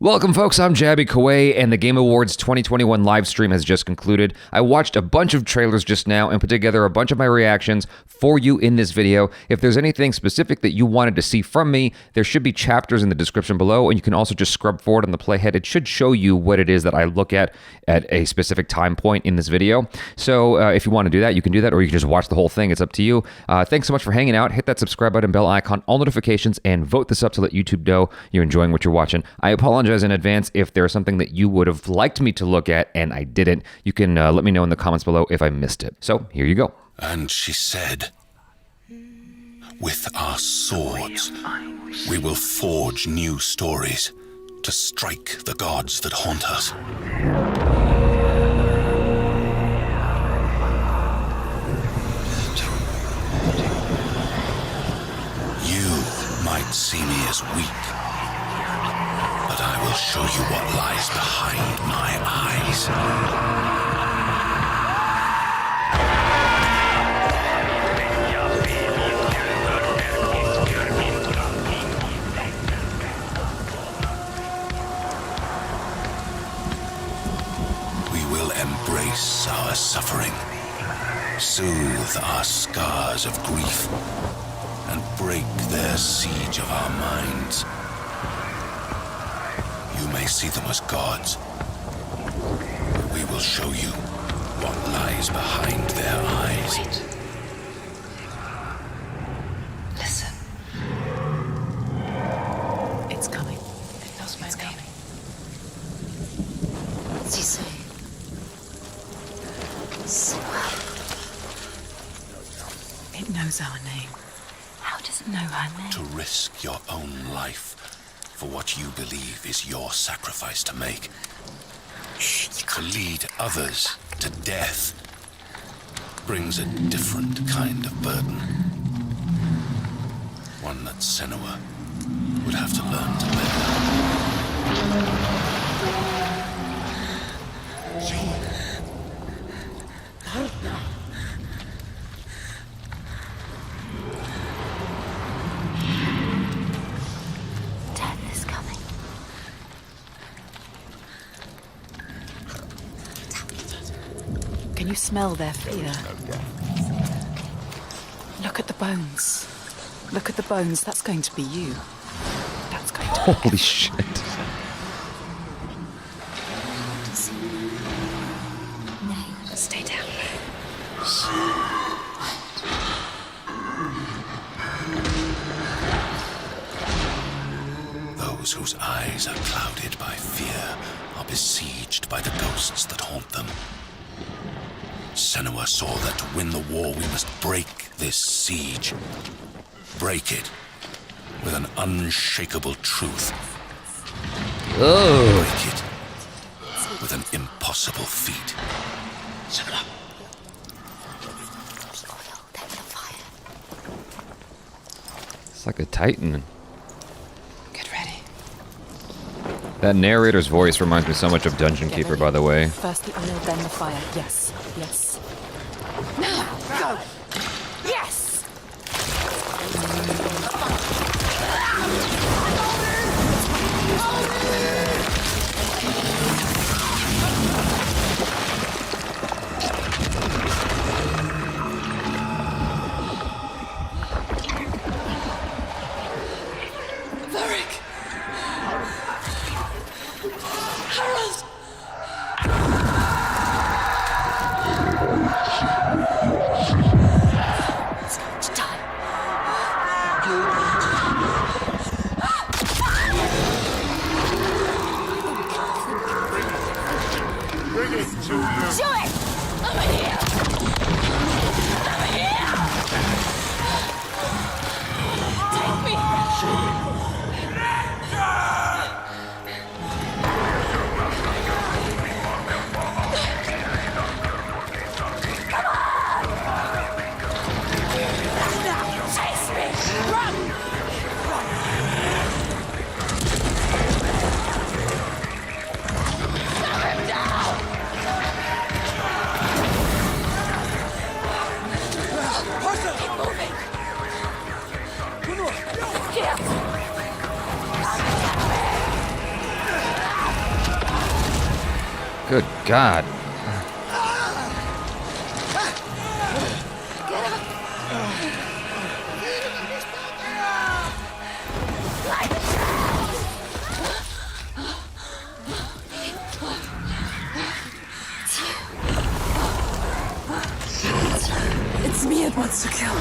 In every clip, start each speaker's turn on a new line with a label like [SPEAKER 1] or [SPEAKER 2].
[SPEAKER 1] Welcome folks, I'm Jaby Koay, and the Game Awards 2021 live stream has just concluded. I watched a bunch of trailers just now and put together a bunch of my reactions for you in this video. If there's anything specific that you wanted to see from me, there should be chapters in the description below, and you can also just scrub forward on the playhead. It should show you what it is that I look at a specific time point in this video. So if you want to do that, you can do that, or you can just watch the whole thing. It's up to you. Thanks so much for hanging out. Hit that subscribe button, bell icon, all notifications, and vote this up to let YouTube know you're enjoying what you're watching. I apologize in advance if there's something that you would have liked me to look at and I didn't. You can let me know in the comments below if I missed it. So here you go.
[SPEAKER 2] And she said, "With our swords, we will forge new stories to strike the gods that haunt us." You might see me as weak, but I will show you what lies behind my eyes. We will embrace our suffering, soothe our scars of grief, and break their siege of our minds. You may see them as gods, but we will show you what lies behind their eyes.
[SPEAKER 3] Wait. Listen. It's coming. It knows my name. What's he say? It knows our name. How does it know our name?
[SPEAKER 2] To risk your own life for what you believe is your sacrifice to make. To lead others to death brings a different kind of burden. One that Senua would have to learn to
[SPEAKER 3] Can you smell their fear? Look at the bones. Look at the bones. That's going to be you. That's going to be
[SPEAKER 1] Holy shit.
[SPEAKER 3] Stay down.
[SPEAKER 2] Those whose eyes are clouded by fear are besieged by the ghosts that haunt them. Senua saw that to win the war we must break this siege. Break it with an unshakable truth.
[SPEAKER 1] Oh.
[SPEAKER 2] Break it with an impossible feat. Senua.
[SPEAKER 1] It's like a titan.
[SPEAKER 3] Get ready.
[SPEAKER 1] That narrator's voice reminds me so much of Dungeon
[SPEAKER 3] Get
[SPEAKER 1] Keeper,
[SPEAKER 3] ready.
[SPEAKER 1] by the way.
[SPEAKER 3] First the oil, then the fire. Yes. Yes. Now, go! Yes!
[SPEAKER 1] Good God.
[SPEAKER 3] It's me it wants to kill.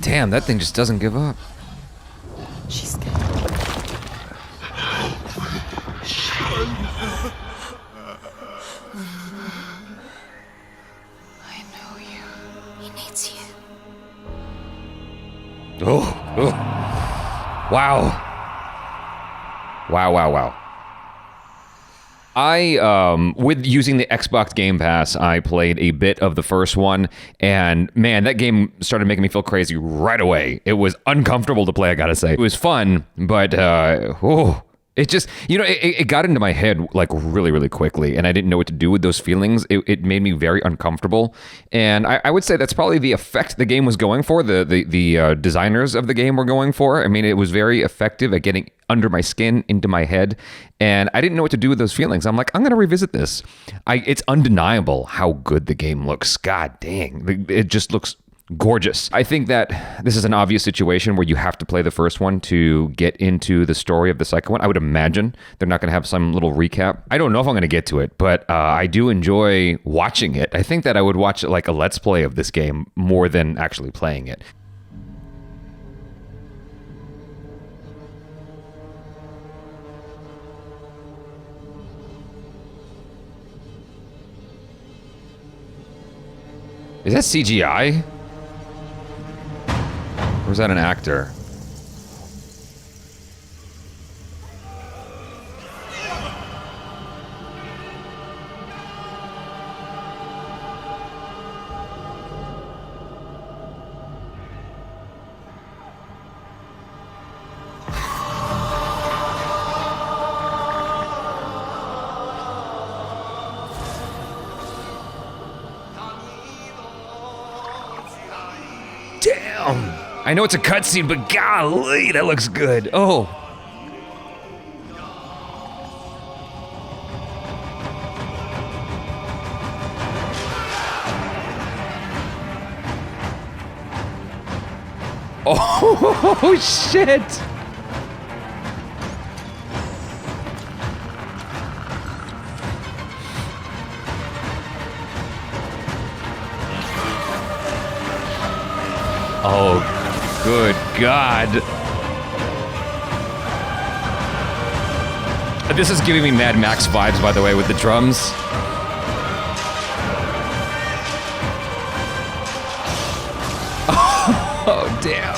[SPEAKER 1] Damn, that thing just doesn't give up.
[SPEAKER 3] She's good. I know you. He needs you.
[SPEAKER 1] Oh. Wow. Wow. With using the Xbox Game Pass, I played a bit of the first one, and man, that game started making me feel crazy right away. It was uncomfortable to play, I gotta say. It was fun, but, it just, it got into my head like really quickly, and I didn't know what to do with those feelings. It made me very uncomfortable, and I would say that's probably the effect the game was going for, the designers of the game were going for. I mean, it was very effective at getting under my skin, into my head, and I didn't know what to do with those feelings. I'm like, I'm going to revisit this. It's undeniable how good the game looks. God dang, it just looks gorgeous. I think that this is an obvious situation where you have to play the first one to get into the story of the second one. I would imagine they're not going to have some little recap. I don't know if I'm going to get to it, but I do enjoy watching it. I think that I would watch like a Let's Play of this game more than actually playing it. Is that CGI? Or is that an actor? Damn! I know it's a cutscene, but golly, that looks good. Oh. Oh, shit! Oh, good God. This is giving me Mad Max vibes, by the way, with the drums. Oh, damn.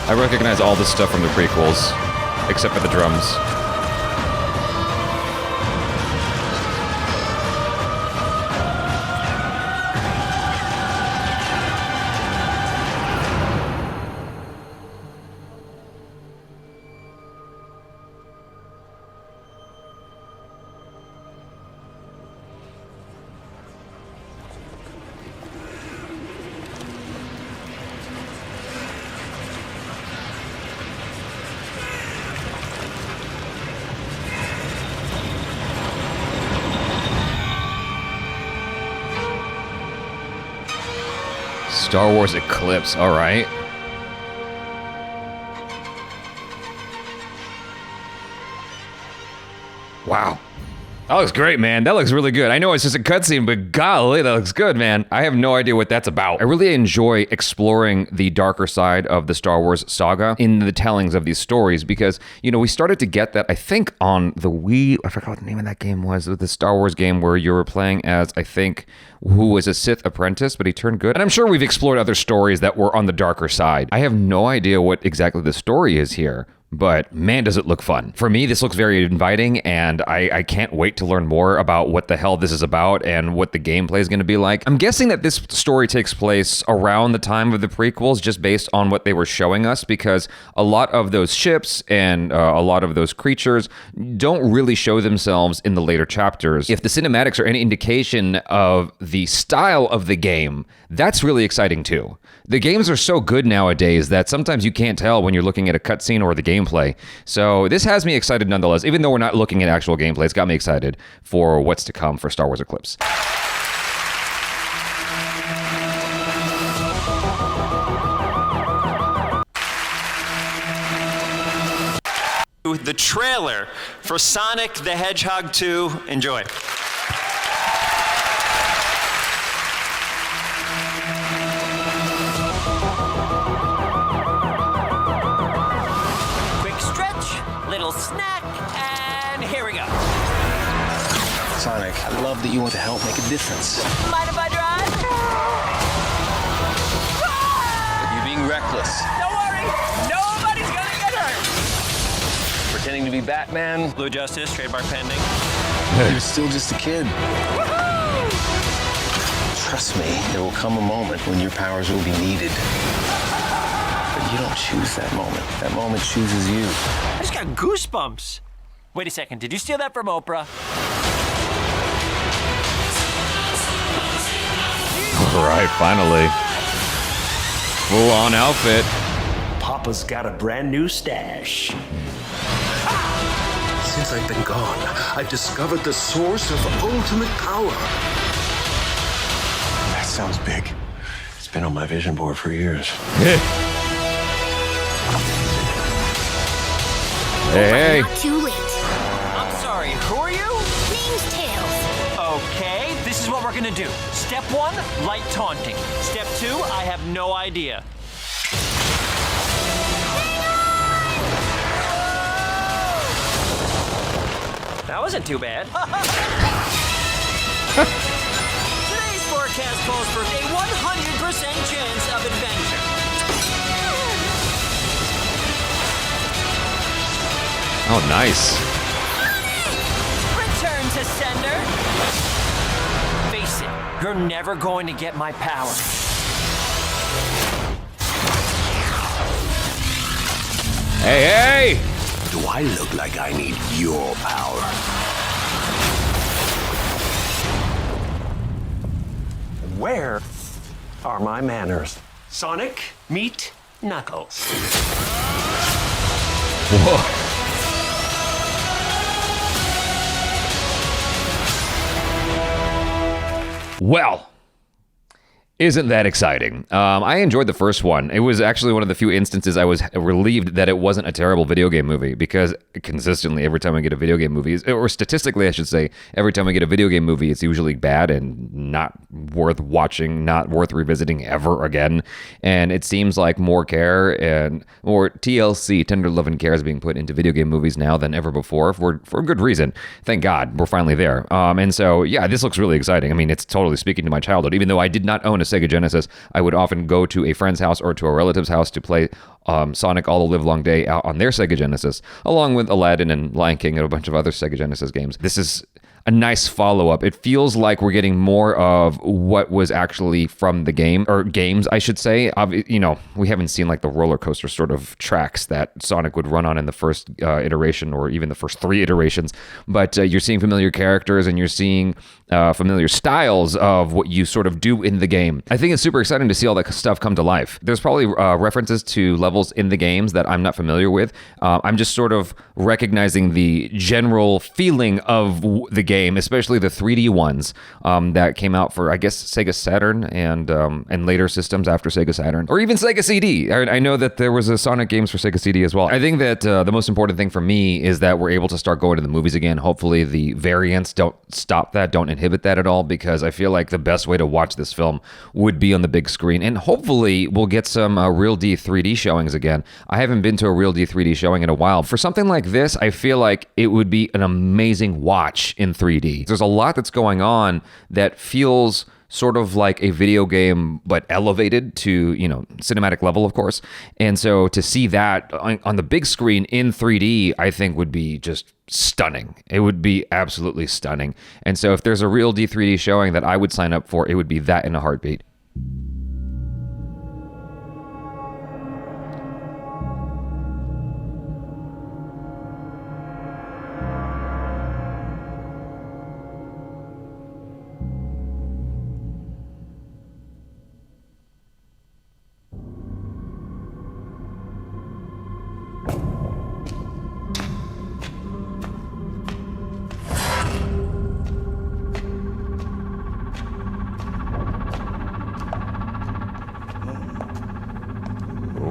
[SPEAKER 1] I recognize all this stuff from the prequels, except for the drums. Star Wars Eclipse, all right. Wow. That looks great, man. That looks really good. I know it's just a cutscene, but golly, that looks good, man. I have no idea what that's about. I really enjoy exploring the darker side of the Star Wars saga in the tellings of these stories because, you know, we started to get that, I think, on the Wii. I forgot what the name of that game was. The Star Wars game where you were playing as, I think, who was a Sith apprentice, but he turned good. And I'm sure we've explored other stories that were on the darker side. I have no idea what exactly the story is here. But man, does it look fun. For me, this looks very inviting, and I can't wait to learn more about what the hell this is about and what the gameplay is going to be like. I'm guessing that this story takes place around the time of the prequels, just based on what they were showing us, because a lot of those ships and a lot of those creatures don't really show themselves in the later chapters. If the cinematics are any indication of the style of the game, that's really exciting too. The games are so good nowadays that sometimes you can't tell when you're looking at a cutscene or the gameplay. So this has me excited nonetheless. Even though we're not looking at actual gameplay, it's got me excited for what's to come for Star Wars Eclipse.
[SPEAKER 4] The trailer for Sonic the Hedgehog 2. Enjoy. Little snack, and here we go.
[SPEAKER 5] Sonic, I love that you want to help make a difference.
[SPEAKER 4] Mind if I drive?
[SPEAKER 5] You're being reckless.
[SPEAKER 4] Don't worry, nobody's gonna get hurt.
[SPEAKER 5] Pretending to be Batman.
[SPEAKER 4] Blue Justice, trademark pending.
[SPEAKER 5] You're still just a kid. Trust me, there will come a moment when your powers will be needed. But you don't choose that moment. That moment chooses you.
[SPEAKER 4] I just got goosebumps. Wait a second, did you steal that from Oprah?
[SPEAKER 1] All right, finally. Full-on outfit.
[SPEAKER 6] Papa's got a brand new stash.
[SPEAKER 2] Since I've been gone, I've discovered the source of ultimate power.
[SPEAKER 5] That sounds big. It's been on my vision board for years.
[SPEAKER 1] Hey.
[SPEAKER 7] Not too late.
[SPEAKER 4] I'm sorry, who are you?
[SPEAKER 7] Name's Tails.
[SPEAKER 4] Okay, this is what we're gonna do. Step 1, light taunting. Step 2, I have no idea. That wasn't too bad. Today's forecast calls for a 100% chance of adventure.
[SPEAKER 1] Oh, nice.
[SPEAKER 4] Return to sender. Face it, you're never going to get my power.
[SPEAKER 1] Hey, hey!
[SPEAKER 2] Do I look like I need your power?
[SPEAKER 6] Where are my manners? Sonic, meet Knuckles.
[SPEAKER 1] Whoa. Well, isn't that exciting? I enjoyed the first one. It was actually one of the few instances I was relieved that it wasn't a terrible video game movie, because consistently every time I get a video game movie, or statistically I should say, every time I get a video game movie, it's usually bad and not worth watching, not worth revisiting ever again. And it seems like more care and more TLC, tender love and care, is being put into video game movies now than ever before, for good reason. Thank God we're finally there. And so, yeah, this looks really exciting. I mean, it's totally speaking to my childhood. Even though I did not own a Sega Genesis, I would often go to a friend's house or to a relative's house to play Sonic all the live long day out on their Sega Genesis, along with Aladdin and Lion King and a bunch of other Sega Genesis games. This is a nice follow-up. It feels like we're getting more of what was actually from the game, or games, I should say. You know, we haven't seen like the roller coaster sort of tracks that Sonic would run on in the first iteration, or even the first 3 iterations. But you're seeing familiar characters, and you're seeing familiar styles of what you sort of do in the game. I think it's super exciting to see all that stuff come to life. There's probably references to levels in the games that I'm not familiar with. I'm just sort of recognizing the general feeling of the game, especially the 3D ones that came out for, I guess, Sega Saturn and later systems after Sega Saturn, or even Sega CD. I know that there was a Sonic games for Sega CD as well. I think that the most important thing for me is that we're able to start going to the movies again. Hopefully the variants don't stop that, don't inhibit that at all, because I feel like the best way to watch this film would be on the big screen, and hopefully we'll get some Real D 3D showings again. I haven't been to a Real D 3D showing in a while. For something like this, I feel like it would be an amazing watch in 3D. There's a lot that's going on that feels sort of like a video game, but elevated to, cinematic level, of course. And so to see that on the big screen in 3D, I think would be just stunning. It would be absolutely stunning. And so if there's a Real D 3D showing that I would sign up for, it would be that in a heartbeat.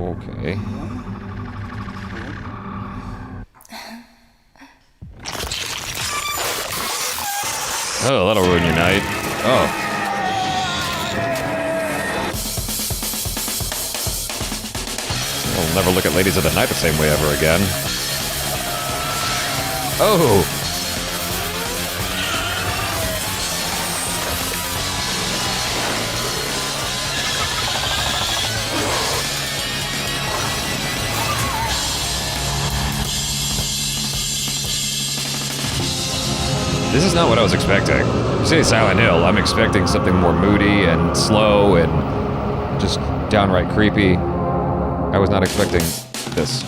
[SPEAKER 1] Okay. Oh, that'll ruin your night. Oh. I'll never look at ladies of the night the same way ever again. Oh! This is not what I was expecting. You say Silent Hill, I'm expecting something more moody and slow and just downright creepy. I was not expecting this.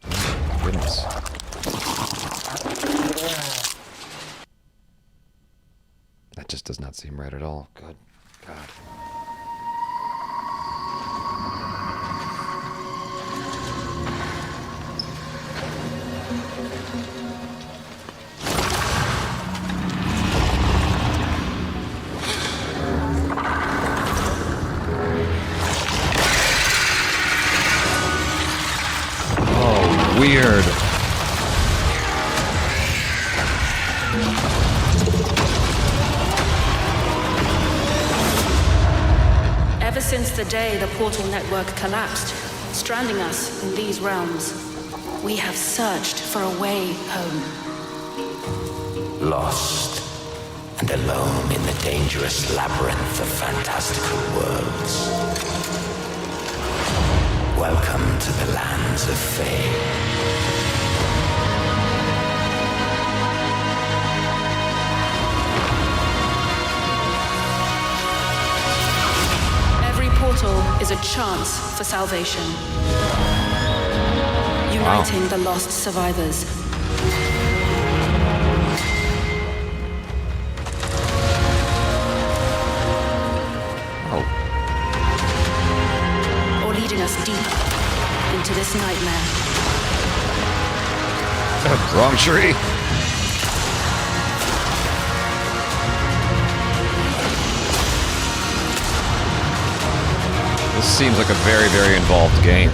[SPEAKER 1] Oh, goodness. That just does not seem right at all. Good God. Weird.
[SPEAKER 8] Ever since the day the portal network collapsed, stranding us in these realms, we have searched for a way home.
[SPEAKER 9] Lost and alone in the dangerous labyrinth of fantastical worlds. Welcome to the lands of fame.
[SPEAKER 8] Every portal is a chance for salvation. Uniting the lost survivors. Us deeper into this nightmare.
[SPEAKER 1] Wrong tree. This seems like a very, very involved game.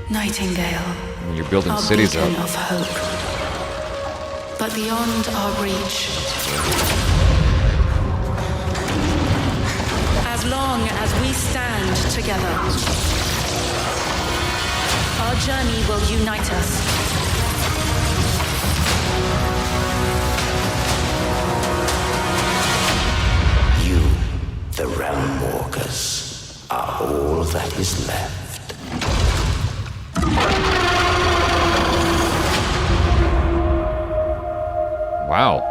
[SPEAKER 8] Nightingale.
[SPEAKER 1] You're building
[SPEAKER 8] our
[SPEAKER 1] cities
[SPEAKER 8] beacon
[SPEAKER 1] up.
[SPEAKER 8] Of hope. But beyond our reach. As long as we stand together, our journey will unite us.
[SPEAKER 9] You, the Realm Walkers, are all that is left.
[SPEAKER 1] Wow.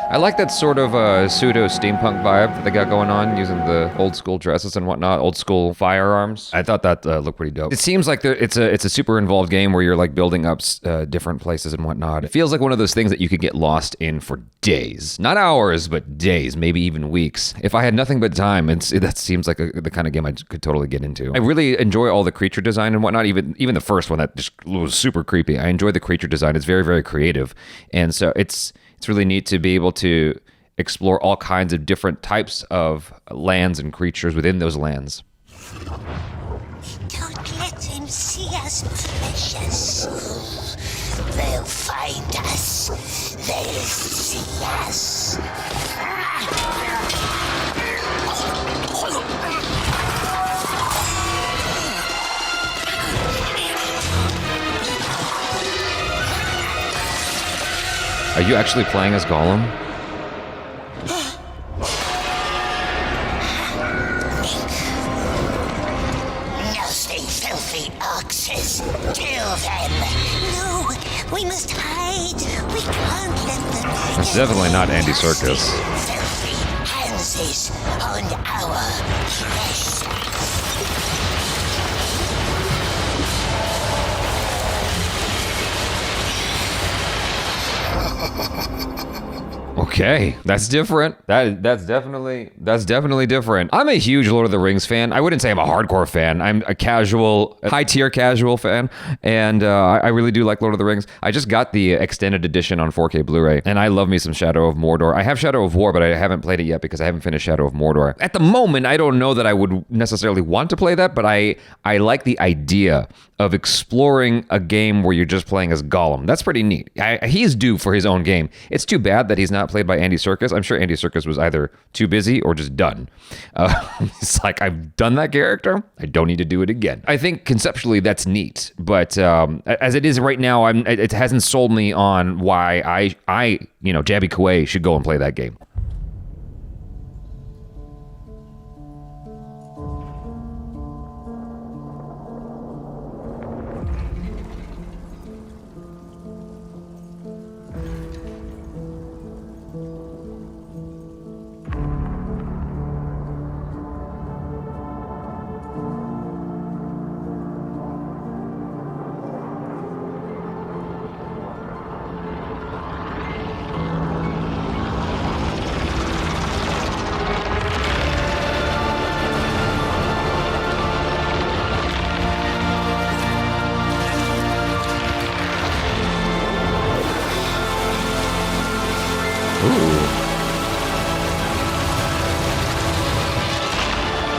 [SPEAKER 1] I like that sort of pseudo steampunk vibe that they got going on, using the old school dresses and whatnot, old school firearms. I thought that looked pretty dope. It seems like it's a super involved game where you're like building up different places and whatnot. It feels like one of those things that you could get lost in for days, not hours, but days, maybe even weeks. If I had nothing but time, that seems like the kind of game I could totally get into. I really enjoy all the creature design and whatnot. Even the first one that just was super creepy. I enjoy the creature design. It's very, very creative, and so it's really neat to be able to explore all kinds of different types of lands and creatures within those lands.
[SPEAKER 7] Don't let them see us, precious. They'll find us. They'll see us.
[SPEAKER 1] Are you actually playing as Gollum?
[SPEAKER 7] Nasty, filthy oxes. Kill them. No, we must hide. We can't let them.
[SPEAKER 1] It's definitely not Andy Serkis.
[SPEAKER 7] Filthy hands on our flesh.
[SPEAKER 1] Okay, that's different. That's definitely different. I'm a huge Lord of the Rings fan. I wouldn't say I'm a hardcore fan. I'm a casual, high-tier casual fan, and I really do like Lord of the Rings. I just got the extended edition on 4K Blu-ray, and I love me some Shadow of Mordor. I have Shadow of War, but I haven't played it yet because I haven't finished Shadow of Mordor. At the moment, I don't know that I would necessarily want to play that, but I like the idea of exploring a game where you're just playing as Gollum. That's pretty neat. He's due for his own game. It's too bad that he's not played by Andy Serkis. I'm sure Andy Serkis was either too busy or just done. It's like, I've done that character. I don't need to do it again. I think conceptually that's neat, but as it is right now, it hasn't sold me on why I Jaby Koay should go and play that game.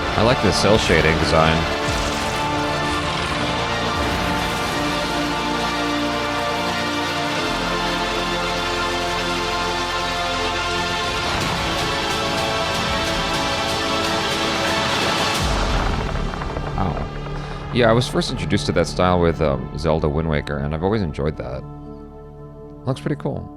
[SPEAKER 1] I like the cell shading design. Wow. Yeah, I was first introduced to that style with Zelda Wind Waker, and I've always enjoyed that. Looks pretty cool.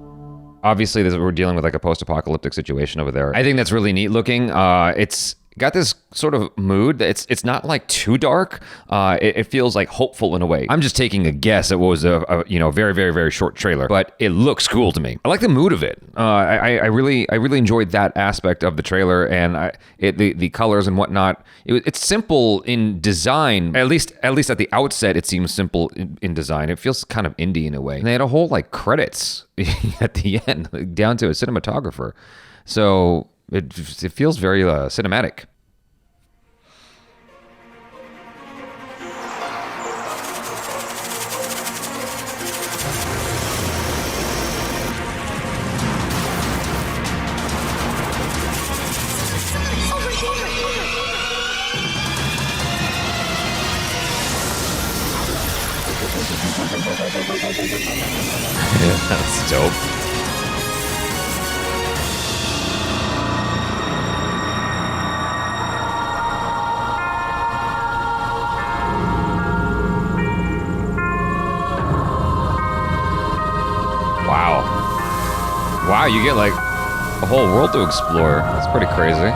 [SPEAKER 1] Obviously, we're dealing with like a post-apocalyptic situation over there. I think that's really neat looking. It's got this sort of mood. It's not like too dark. It feels like hopeful in a way. I'm just taking a guess at what was a very, very, very short trailer, but it looks cool to me. I like the mood of it. I really enjoyed that aspect of the trailer, and the colors and whatnot. It's simple in design. At least at the outset, it seems simple in design. It feels kind of indie in a way. And they had a whole like credits at the end, like, down to a cinematographer. So it feels very cinematic. Yeah, that's dope. Wow, you get like a whole world to explore. That's pretty crazy.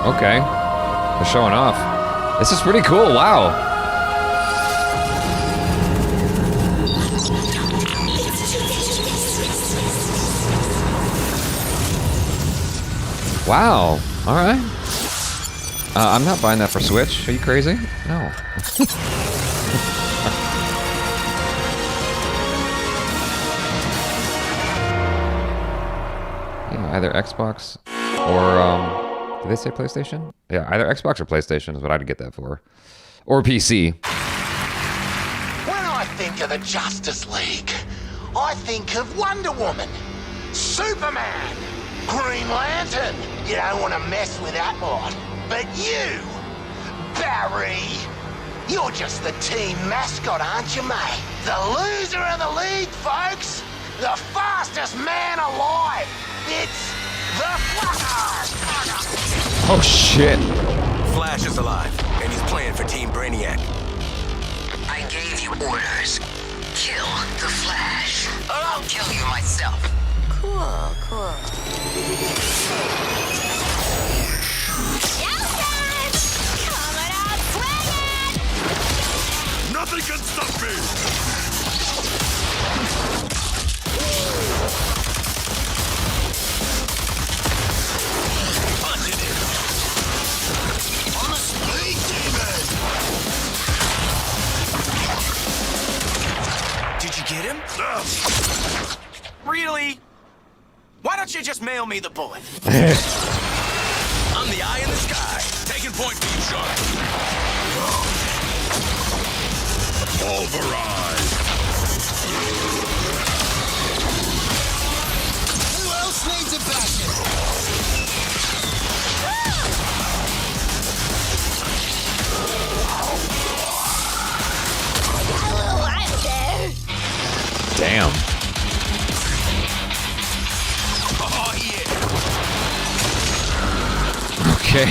[SPEAKER 1] Okay, they're showing off. This is pretty cool, wow. Wow. All right. I'm not buying that for Switch. Are you crazy? No. Yeah, either Xbox or did they say PlayStation? Yeah, either Xbox or PlayStation is what I'd get that for, or PC.
[SPEAKER 10] When I think of the Justice League, I think of Wonder Woman, Superman, Green Lantern. You don't want to mess with that lot. But you, Barry, you're just the team mascot, aren't you, mate? The loser of the league, folks. The fastest man alive. It's the Flash.
[SPEAKER 1] Oh shit.
[SPEAKER 10] Flash is alive, and he's playing for Team Brainiac.
[SPEAKER 11] I gave you orders. Kill the Flash, or I'll kill you myself.
[SPEAKER 7] Cool, cool.
[SPEAKER 2] Nothing can stop me!
[SPEAKER 10] Punching it. I'm a speed demon! Did you get him? Really? Why don't you just mail me the bullet? I'm the eye in the sky. Taking point beam shot.
[SPEAKER 2] Pulverize!
[SPEAKER 10] Who else needs a bashing?
[SPEAKER 7] Hello, I'm there.
[SPEAKER 1] Damn.
[SPEAKER 10] Oh, yeah.
[SPEAKER 1] Okay.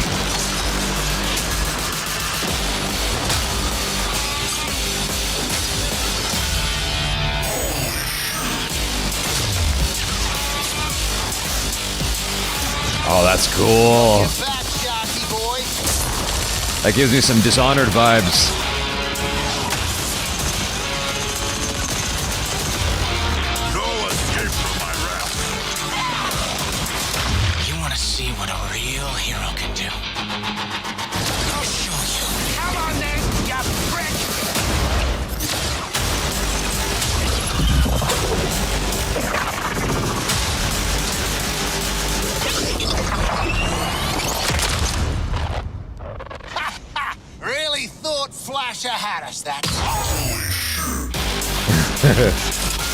[SPEAKER 1] Oh, that's cool.
[SPEAKER 10] Get back, Sharky boy.
[SPEAKER 1] That gives me some Dishonored vibes.
[SPEAKER 2] No escape from my wrath!
[SPEAKER 10] You want to see what a real hero can do? I'll show you. Come on then, you prick! Really thought Flasher had us that time.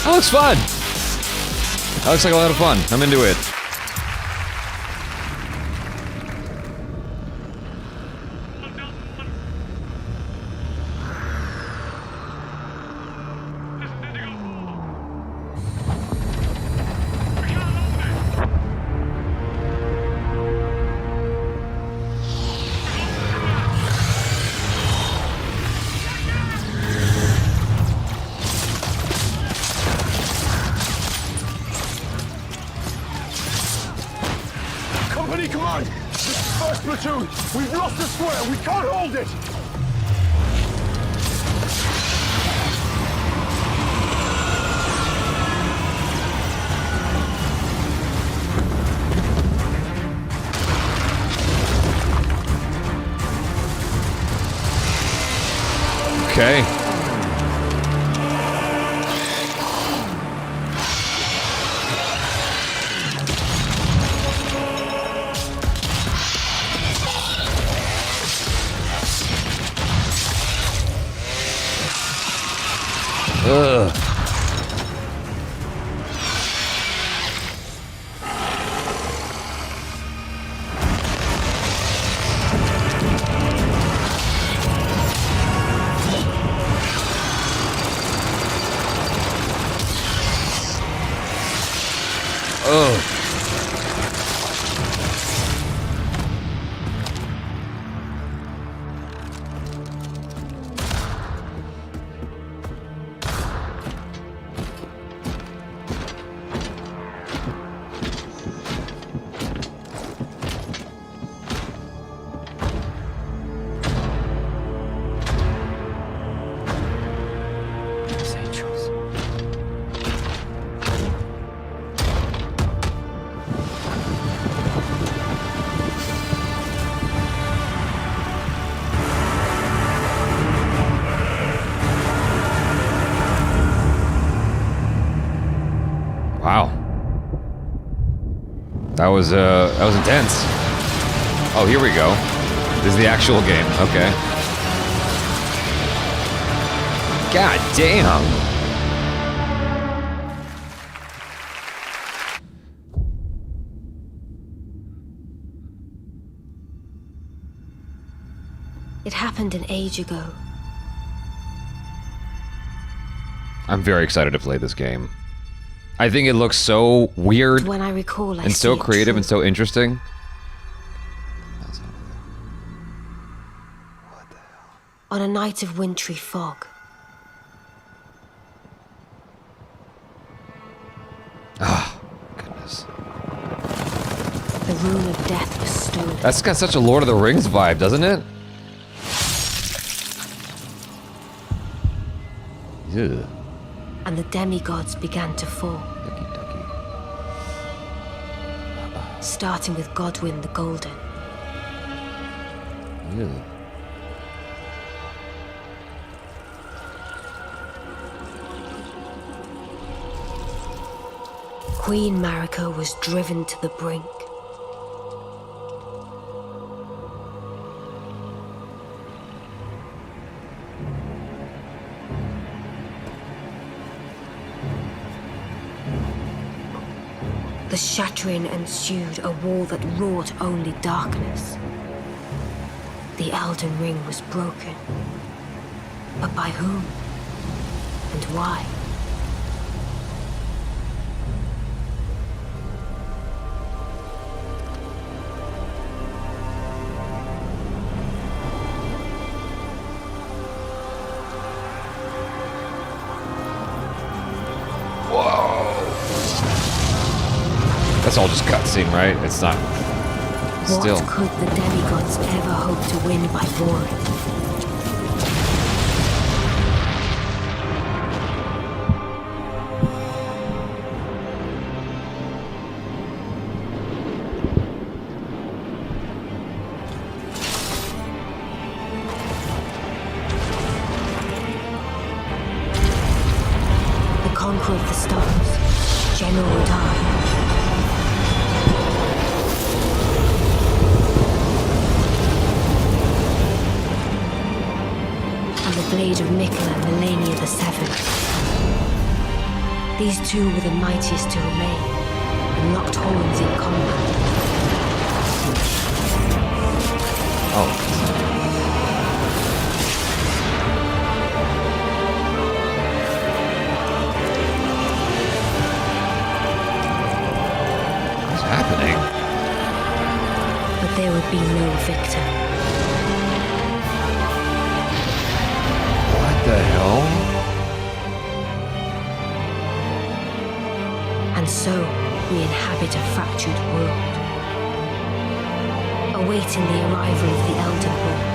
[SPEAKER 1] That looks fun. That looks like a lot of fun. I'm into it.
[SPEAKER 6] Company command! This is first platoon! We've lost the square! We can't hold it!
[SPEAKER 1] Okay. Ugh. was intense. Oh, here we go. This is the actual game. Okay. God damn.
[SPEAKER 12] It happened an age ago.
[SPEAKER 1] I'm very excited to play this game. I think it looks so weird
[SPEAKER 12] When I recall, I
[SPEAKER 1] and
[SPEAKER 12] see
[SPEAKER 1] so
[SPEAKER 12] it
[SPEAKER 1] creative
[SPEAKER 12] true.
[SPEAKER 1] and so interesting.
[SPEAKER 12] On a night of wintry fog,
[SPEAKER 1] Goodness.
[SPEAKER 12] the rune of death was stolen.
[SPEAKER 1] That's got such a Lord of the Rings vibe, doesn't it? Ugh.
[SPEAKER 12] And the demigods began to fall. Starting with Godwyn the Golden.
[SPEAKER 1] Ugh.
[SPEAKER 12] Queen Marika was driven to the brink. The shattering ensued, a war that wrought only darkness. The Elden Ring was broken. But by whom? And why?
[SPEAKER 1] That's all just cutscene, right? It's not. Still.
[SPEAKER 12] What could the demigods ever hope to win by warring? The conqueror of the stars, General Dar. Blade of Mikla and Melania the Seventh. These two were the mightiest to remain, and locked horns in combat.
[SPEAKER 1] What's happening?
[SPEAKER 12] But there would be no victor.
[SPEAKER 1] What the hell?
[SPEAKER 12] And so, we inhabit a fractured world, awaiting the arrival of the Elden Horde.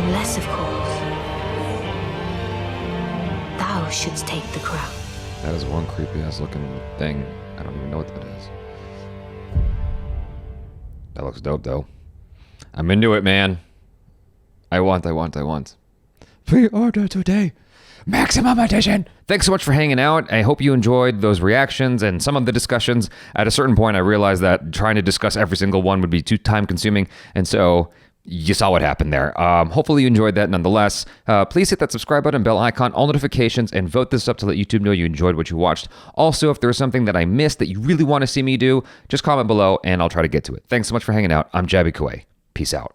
[SPEAKER 12] Unless, of course, thou shouldst take the crown.
[SPEAKER 1] That is one creepy ass looking thing. I don't even know what that is. That looks dope though. I'm into it, man. I want. Pre-order today. Maximum edition. Thanks so much for hanging out. I hope you enjoyed those reactions and some of the discussions. At a certain point, I realized that trying to discuss every single one would be too time consuming. And so you saw what happened there. Hopefully you enjoyed that nonetheless. Please hit that subscribe button, bell icon, all notifications, and vote this up to let YouTube know you enjoyed what you watched. Also, if there's something that I missed that you really want to see me do, just comment below and I'll try to get to it. Thanks so much for hanging out. I'm Jaby Koay. Peace out.